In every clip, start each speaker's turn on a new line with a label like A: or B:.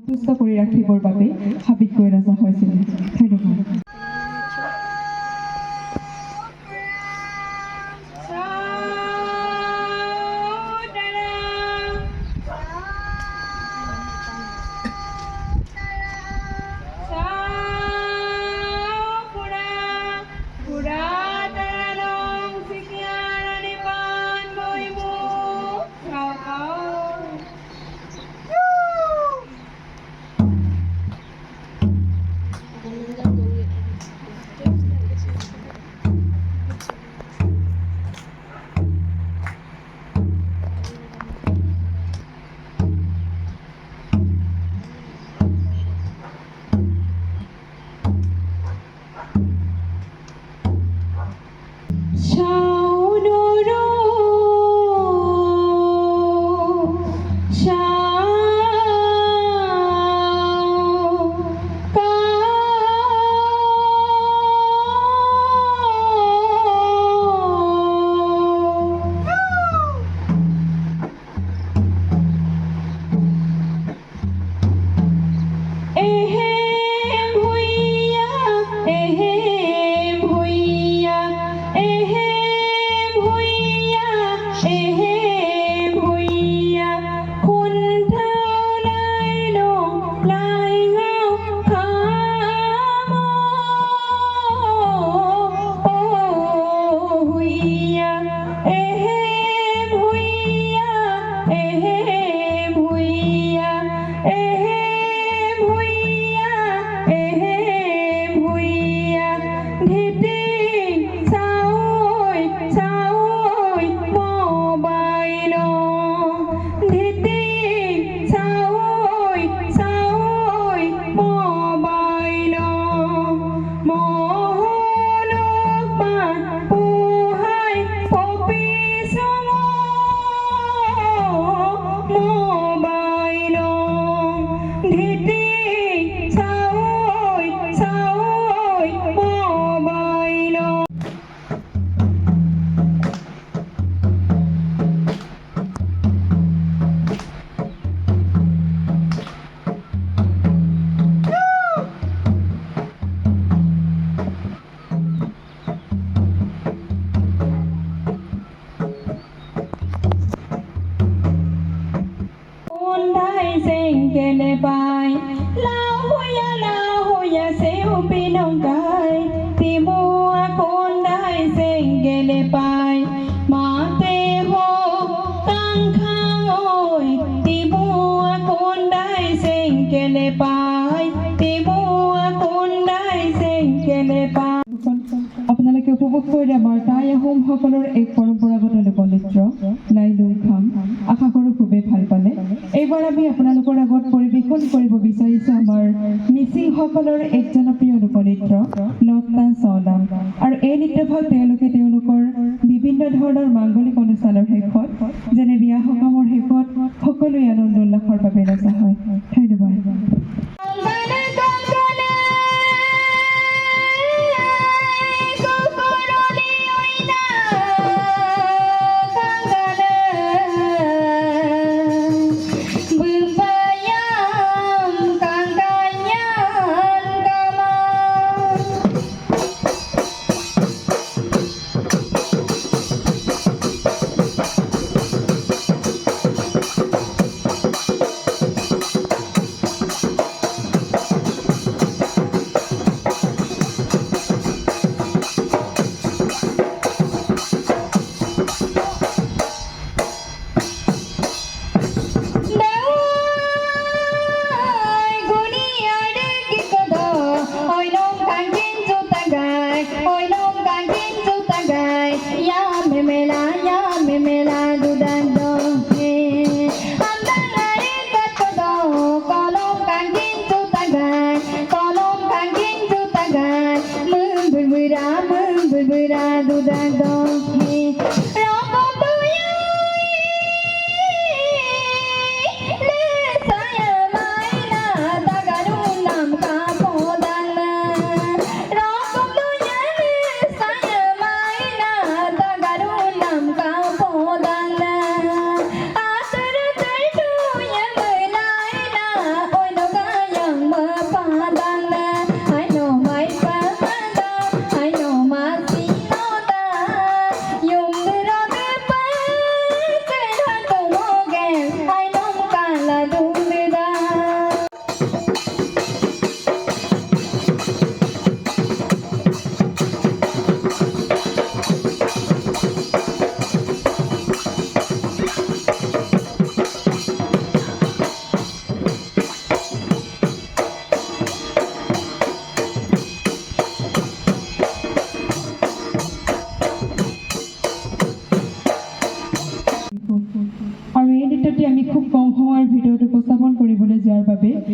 A: সুস্থ কৰি ৰাখিবৰ বাবে হাবিতকৈ ৰজা হৈছিল। ধন্যবাদ। আপোনালোকে উপভোগ কৰিলে আমাৰ টাই আহোমসকলৰ এক পৰম্পৰাগত লোকনৃত্য লাই লুংখাম। আশা কৰোঁ খুবেই ভাল পালে। এইবাৰ আমি আপোনালোকৰ আগত পৰিৱেশন কৰিব বিচাৰিছোঁ আমাৰ মিচিংসকলৰ এক জনপ্ৰিয় লোকনৃত্য লতা চলাম। আৰু এই নৃত্যভাগ তেওঁলোকে তেওঁলোকৰ বিভিন্ন ধৰণৰ মাংগলিক অনুষ্ঠানৰ শেষত যেনে বিয়া সকামৰ শেষত সকলোৱে আনন্দ উল্লাসৰ বাবে ৰচা হয়। ধন্যবাদ।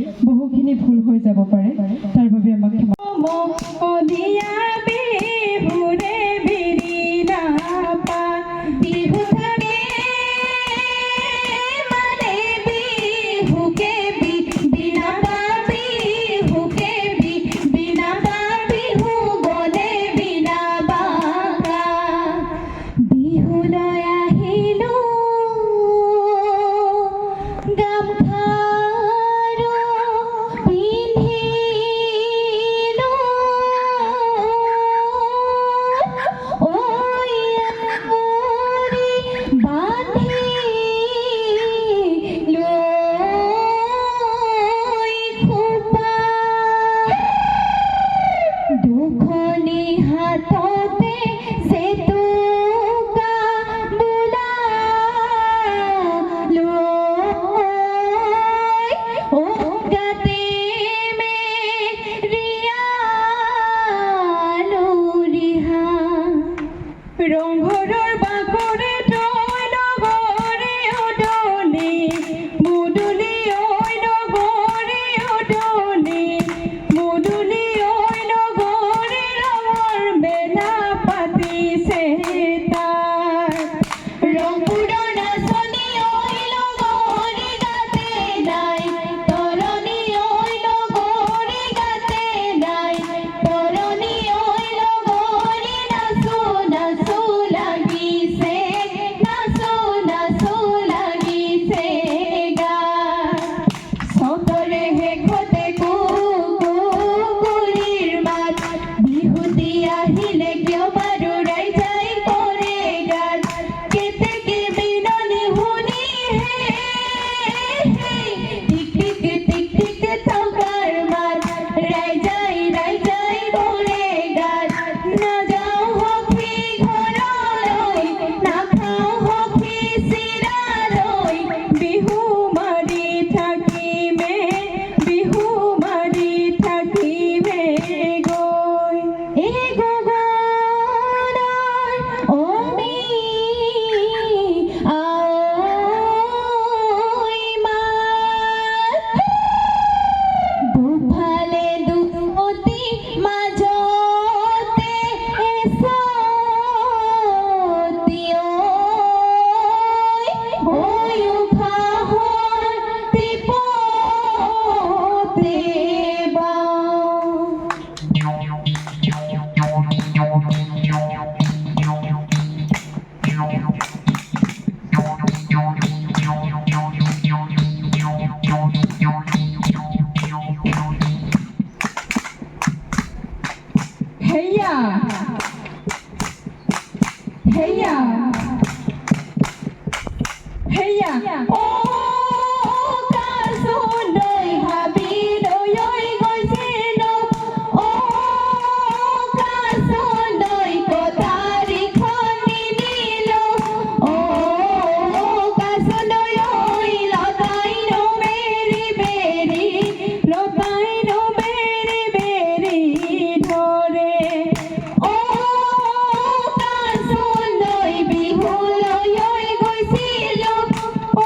A: বহুখিনি ভুল হৈ যাব পাৰে তাৰ বাবে আমাক ক্ষমা ৰংঘৰৰ বাকৰে তই নগৰে উদনি মুদুলি ঐ নগৰে উদনি মুদুলি ঐ নগৰে ৰঙৰ মেলা পাতিছে তাত ৰংপুৰৰ নাচনি ঐ নগৰে গাতে নাই তৰণি ঐ নগৰে গাতে নাই তৰণি ঐ নগৰে নাচো নাচো লাগিছে নাচো নাচো লাগিছে গা চতৰে শেষতে কুকুৰীৰ মাত বিহুতি আহিলে কিয় বাৰু ৰাইজাই কৰে গাত কেতেকে বিননি শুনি টিক টিক থকাৰ মাত ৰাইজাই ৰাইজাই কৰে গাত নাযাওঁ সখী ঘৰলৈ নাখাওঁ সখী চিৰালৈ বিহু মাৰি থাকিমে গৈ এই গগনৰ অমি আই মাত দুফালে দুমতি মাজতে এছতি ঐ উশাহৰ টিপতে বাওঁ হেয়া হেয়া হেয়া ও কাছলৈ হাবিলৈ গৈছিলো ও কাছলৈ কটাৰীখন নিনিলো ও কাছলৈ লতাই বেৰি বেৰি লতাই বেৰি বেৰি ধৰে ও কাছলৈ বিহুলৈ গৈছিলো ও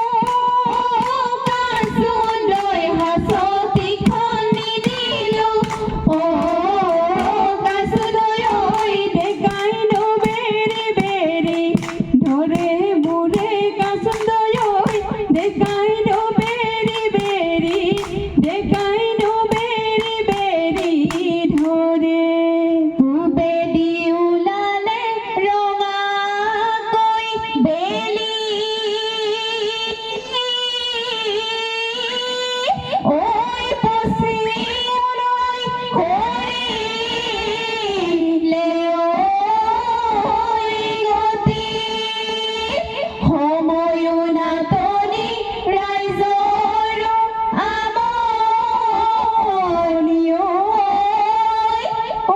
A: কাছলৈ হাঁচতিখন নিদিলো ও কাছলৈ ডেকাই বেৰি বেৰি ধৰে মোৰে কাছলৈ ডেকাই বেৰি বেৰি ডেকাই বেৰি বেৰি ধৰে পূবেদি ওলালে ৰঙাকৈ বেলি ঐ পশ্চিমলৈ কৰিলে গতি সময়ো নাটনি ৰাইজৰো আমনি ঐ